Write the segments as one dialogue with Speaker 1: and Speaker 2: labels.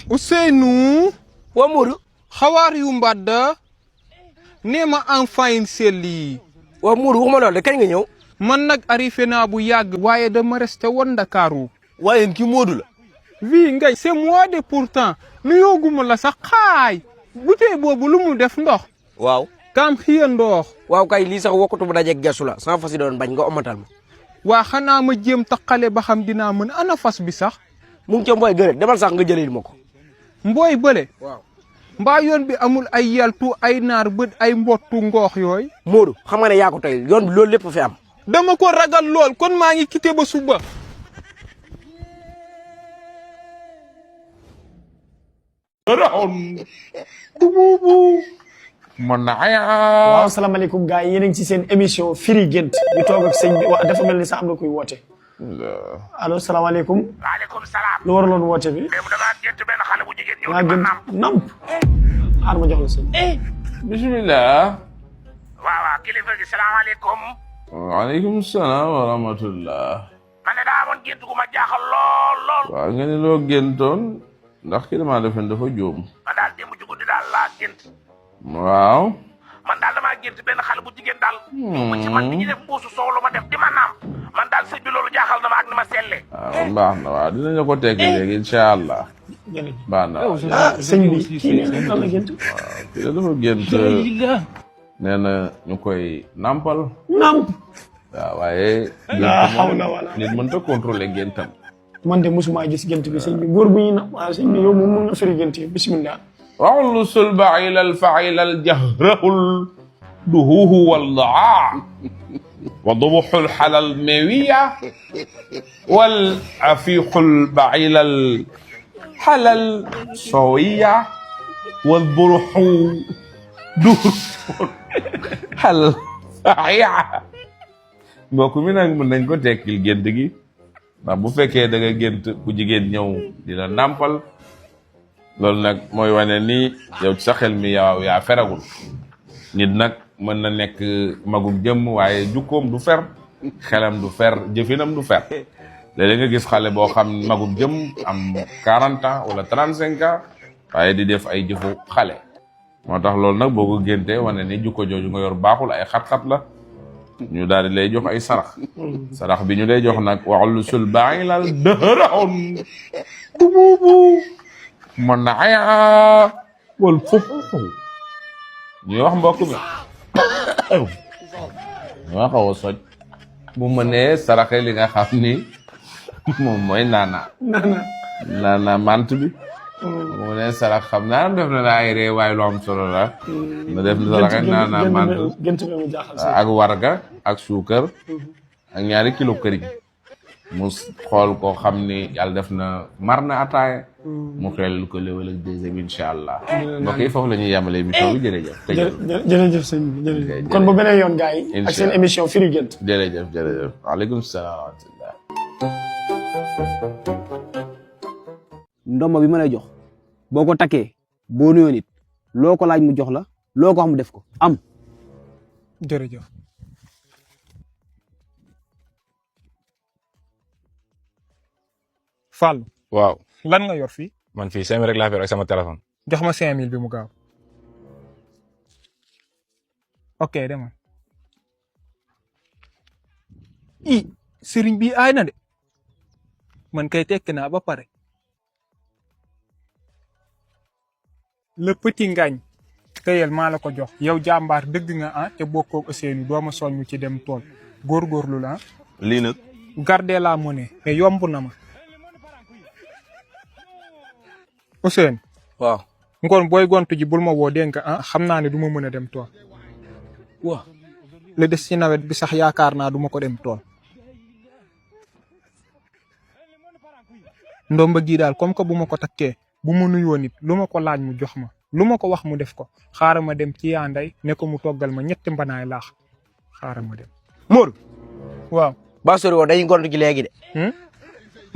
Speaker 1: Ousseynou.
Speaker 2: Wa Modou.
Speaker 1: How are you mbadda? Nema enfin selli.
Speaker 2: Wa Modou waxuma lool de kañ nga ñëw.
Speaker 1: Man nag arrivé naa bu yàgg. waaye dama resté woon Ndakaaru.
Speaker 2: waaye ki Modou la.
Speaker 1: oui ngay c'est moi de pourtant. nu yooguma la sax xaay. bouteille boobu lu mu def ndox.
Speaker 2: waaw.
Speaker 1: kam xiya ndox.
Speaker 2: waaw kay lii sax wokkatu bu dajeeg gestu la sama fas yi doon bañ nga omatal ma.
Speaker 1: waa xanaa ma jéem taqale ba xam dinaa mën ana fas bi sax.
Speaker 2: mu ngi ca mbooy gërë demal sax nga jëlil ma ko.
Speaker 1: mbooy bële.
Speaker 2: waaw.
Speaker 1: mbaa yoon bi amul ay yaltu ay naar bët ay mbottu ngoox yooyu.
Speaker 2: Modou xam nga ne yaa ko tey yoon bi loolu lépp fi am.
Speaker 1: dama ko ragal lool kon maa ngi quitté ba suba.
Speaker 3: waaw salaamaaleykum gars yi yéen a ngi ci seen émission Firi Gént ñu toog ak sëñ bi dafa mel ni sax am na kuy woote. allo salaamaaleykum.
Speaker 4: waaleykum salaam.
Speaker 3: lu waraloon woote bi.
Speaker 4: mais damaa gént benn xale bu jigéen ñëw
Speaker 3: maa
Speaker 4: di ma
Speaker 3: gént
Speaker 4: nàmp.
Speaker 3: namp. xaar ma jox la sëñ.
Speaker 5: bismillah.
Speaker 4: waaw kilifa gi salaamaaleykum.
Speaker 5: waaleykum salaam wa rahmatullah.
Speaker 4: man ne daa amoon gént gu ma jaaxal lool.
Speaker 5: waaw nga ne loo géntoon ndax ki damaa defen dafa jóom.
Speaker 4: man daal démb ci guddi daal laa gént.
Speaker 5: waaw.
Speaker 4: man daal damaa gént benn xale bu jigéen daal. ñëw ba ci man di ñu def mbuusu soow lu ma def di ma nàmp. man daal sëñ bi loolu jaaxal na ma ak ni ma sellee.
Speaker 5: waaw baax na waaw dinañu ko tekki léegi incha allah. baax na waaw.
Speaker 3: sëñ bi kii nee na lan la gént.
Speaker 5: waaw kii la dafa gént. nee na ñu koy nampal.
Speaker 3: namp.
Speaker 5: waaw waaye.
Speaker 3: laa hawla wala.
Speaker 5: nit mënta contrôler géntam.
Speaker 3: man de mosuma gis gént bi sëñ bi góor bu ñuy na waaw sëñ bi yow moom mën nga firi gént yi bisimilah.
Speaker 5: وعل البعيل الفعيل الجهره الدهوه والضعاع وضبح الحل الميوية والعفيق البعيل الحل الصوية والبرح دور حل فعيعة mbokk mi nag mën nañ ko tekkil gént gi ndax bu fekkee da nga gént ku jigéen ñëw dina nàmpal loolu nag mooy wane ni yow ci sa xel mi yaa feragul nit nag mën na nekk magum jëmm waaye jukkoom du fer xelam du fer jëfinam du fer léeg-léeg nga gis xale boo xam magum jëm am 40 ans wala 35 ans waaye di def ay jëfu xale moo tax loolu nag boo ko géntee wane ni jukko jooju nga yor baaxul ay xat-xat la ñu daal di lay jox ay sarax bi ñu lay jox nag waxul sul baa ngi laal dëhëraxun bububu mën na aya wal fufu ñuy wax mbokk mi ñoo xaw a soj bu mënee saraxe li nga xam ni moom mooy naana mant bi bu mënee sarax xam naa def na la ay ree waaye lu am solo la na def na saraxe naana mant ak warga ak suukar ak ñaari kilo këriñ mu xool koo xam ni yàlla def na mar na ataaya mu xel ko léwal ak deuxième incha allah mbokk yi foofu la ñuy yàmale émission bi jërëjëf
Speaker 3: jërëjëf sëñ bi jërëjëf kon ba beneen yoon gars yi ak seen émission Firi Gént
Speaker 5: jërëjëf waaleykum salaam wa rahmatullah
Speaker 2: ndomba bi ma lay jox boo ko takkee boo nuyoo nit loo ko laaj mu jox la loo ko wax mu def ko am
Speaker 1: jërëjëf. Fall.
Speaker 6: waaw
Speaker 1: lan nga yor fii.
Speaker 6: man fii 5000 rek laa fi yor ak sama téléphone.
Speaker 1: jox ma 5000 bi mu gaaw. ok dama. sëriñ bi aay na de. man kay tekki naa ba pare. le petit ngañ. teyel maa la ko jox. yow jàmbaar dëgg nga ah te bokkoo Ousseynou doo ma soññu ci dem tool góorgóorlu la ah.
Speaker 6: lii nag.
Speaker 1: garder la monnaie. te yomb na ma. Ousseynou.
Speaker 2: waaw.
Speaker 1: ngoon booy gontu ji bul ma woo dégg nga ah xam naa ne du ma mën a dem tool.
Speaker 2: waaw.
Speaker 1: le des ci nawet bi sax yaakaar naa du ma ko dem tool. ndomba gii daal comme que bu ma ko takkee bu ma nuyoo nit lu ma ko laaj mu jox ma lu ma ko wax mu def ko xaaral ma dem ci yaanday ne ko mu toggal ma ñetti mbanaay laax xaaral ma dem.
Speaker 2: Modou.
Speaker 1: waaw.
Speaker 2: ba sori woo dañuy gontu ji léegi de.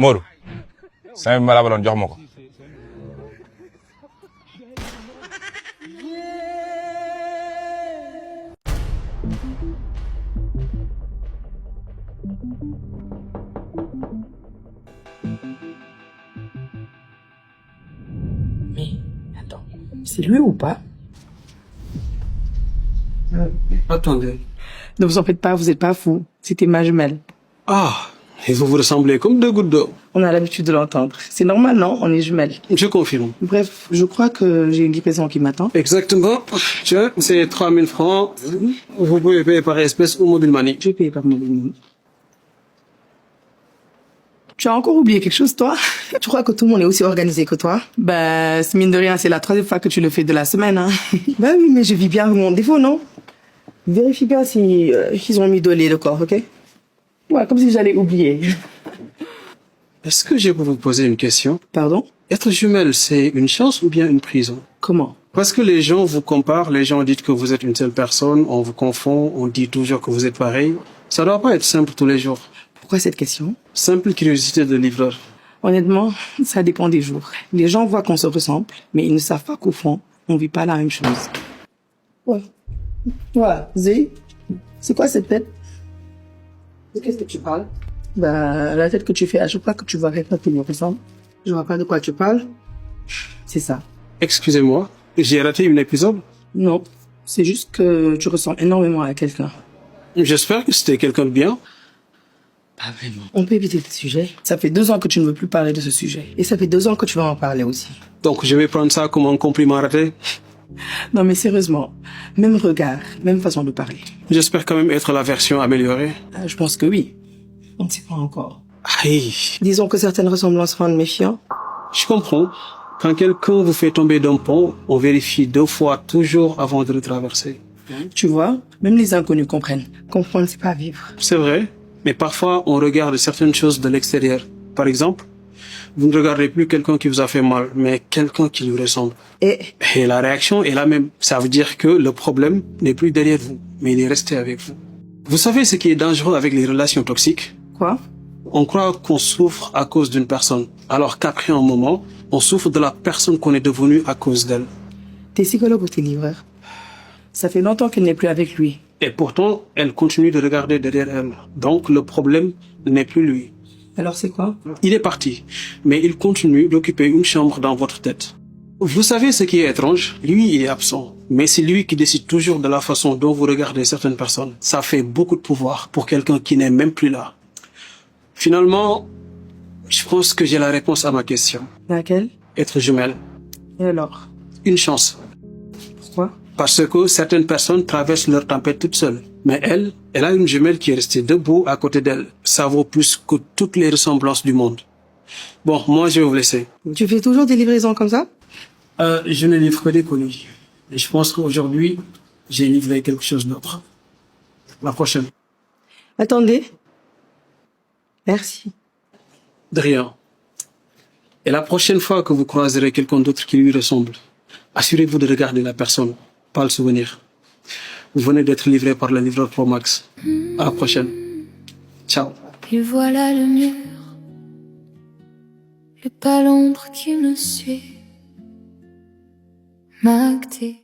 Speaker 6: Modou. 5000 ma la abaloon jox ma ko.
Speaker 7: Mais, attends, c'est lui ou pas?
Speaker 8: Attendez.
Speaker 7: Ne vous en faites pas, vous n'êtes pas fou. C'était ma jumelle.
Speaker 8: Ah, et vous vous ressemblez comme deux gouttes d'eau.
Speaker 7: On a l'habitude de l'entendre. C'est normal, non? On est jumelles.
Speaker 8: Je confirme.
Speaker 7: Bref, je crois que j'ai une livraison qui m'attend.
Speaker 8: Exactement. Tiens, c'est 3000 francs. Vous pouvez payer par espèce ou mobile money.
Speaker 7: Je vais payer par mobile money. Tu as encore oublié quelque chose, toi? Tu crois que tout le monde est aussi organisé que toi? Bah, mine de rien, c'est la 3e fois que tu le fais de la semaine, hein. Bah oui, mais je vis bien avec mon défaut, non? Vérifie bien si ils ont mis de lait le corps, ok? Ouais, comme si j'allais oublier.
Speaker 8: Est-ce que je peux vous poser une question?
Speaker 7: Pardon?
Speaker 8: Être jumelle, c'est une chance ou bien une prison?
Speaker 7: Comment?
Speaker 8: Parce que les gens vous comparent, les gens disent que vous êtes une seule personne, on vous confond, on dit toujours que vous êtes pareil. Ça doit pas être simple tous les jours.
Speaker 7: Pourquoi cette question?
Speaker 8: Simple curiosité de livreur.
Speaker 7: Honnêtement, ça dépend des jours. Les gens voient qu'on se ressemble, mais ils ne savent pas qu'au fond, on vit pas la même chose. Ouais. Voilà. Zé, c'est quoi cette tête? De qu'est-ce que tu parles? Bah, la tête que tu fais à chaque fois que tu vois quelqu'un qui me ressemble. Je vois pas de quoi tu parles. C'est ça.
Speaker 8: Excusez-moi, j'ai raté une épisode?
Speaker 7: Non. C'est juste que tu ressembles énormément à quelqu'un.
Speaker 8: J'espère que c'était quelqu'un de bien.
Speaker 7: Pas vraiment. On peut éviter le sujet. Ça fait 2 ans que tu ne veux plus parler de ce sujet. Et ça fait 2 ans que tu vas en parler aussi.
Speaker 8: Donc je vais prendre ça comme un compliment raté.
Speaker 7: Non mais sérieusement, même regard, même façon de parler.
Speaker 8: J'espère quand même être la version améliorée.
Speaker 7: Je pense que oui. On ne sait pas encore.
Speaker 8: Aïe,
Speaker 7: Disons que certaines ressemblances rendent méfiant.
Speaker 8: je comprends. Quand quelqu'un vous fait tomber d'un pont, on vérifie 2 fois toujours avant de le traverser.
Speaker 7: Tu vois, même les inconnus comprennent. Comprendre, c'est pas vivre.
Speaker 8: C'est vrai, mais parfois on regarde certaines choses de l'extérieur. Par exemple, vous ne regardez plus quelqu'un qui vous a fait mal, mais quelqu'un qui lui ressemble.
Speaker 7: Et
Speaker 8: Et la réaction est la même. Ça veut dire que le problème n'est plus derrière vous, mais il est resté avec vous. Vous savez ce qui est dangereux avec les relations toxiques?
Speaker 7: quoi?
Speaker 8: On croit qu'on souffre à cause d'une personne, alors qu'après un moment, on souffre de la personne qu'on est devenu à cause d'elle.
Speaker 7: T'es psychologue ou t'es livreur? Ça fait longtemps qu'elle n'est plus avec lui.
Speaker 8: Et pourtant, elle continue de regarder derrière elle. Donc le problème n'est plus lui.
Speaker 7: Alors c'est quoi?
Speaker 8: Il est parti, mais il continue d'occuper une chambre dans votre tête. Vous savez ce qui est étrange? Lui, il est absent, mais c'est lui qui décide toujours de la façon dont vous regardez certaines personnes. Ça fait beaucoup de pouvoir pour quelqu'un qui n'est même plus là. Finalement, je pense que j'ai la réponse à ma question.
Speaker 7: Laquelle?
Speaker 8: Être jumelle.
Speaker 7: Et alors?
Speaker 8: Une chance.
Speaker 7: Pourquoi?
Speaker 8: Parce que certaines personnes traversent leur tempête toutes seules. Mais elle a une jumelle qui est restée debout à côté d'elle. Ça vaut plus que toutes les ressemblances du monde. Bon, moi je vais vous laisser.
Speaker 7: Tu fais toujours des livraisons comme ça?
Speaker 8: Je ne livre que des colis. Et je pense qu'aujourd'hui, j'ai livré quelque chose d'autre. La prochaine.
Speaker 7: Attendez. Merci.
Speaker 8: De rien. Et la prochaine fois que vous croiserez quelqu'un d'autre qui lui ressemble, assurez-vous de regarder la personne, pas le souvenir. Vous venez d'être livré par le livreur Pro Max. À la prochaine. Ciao.
Speaker 9: Et voilà le mur, et pas l'ombre qui me suit. M'acter.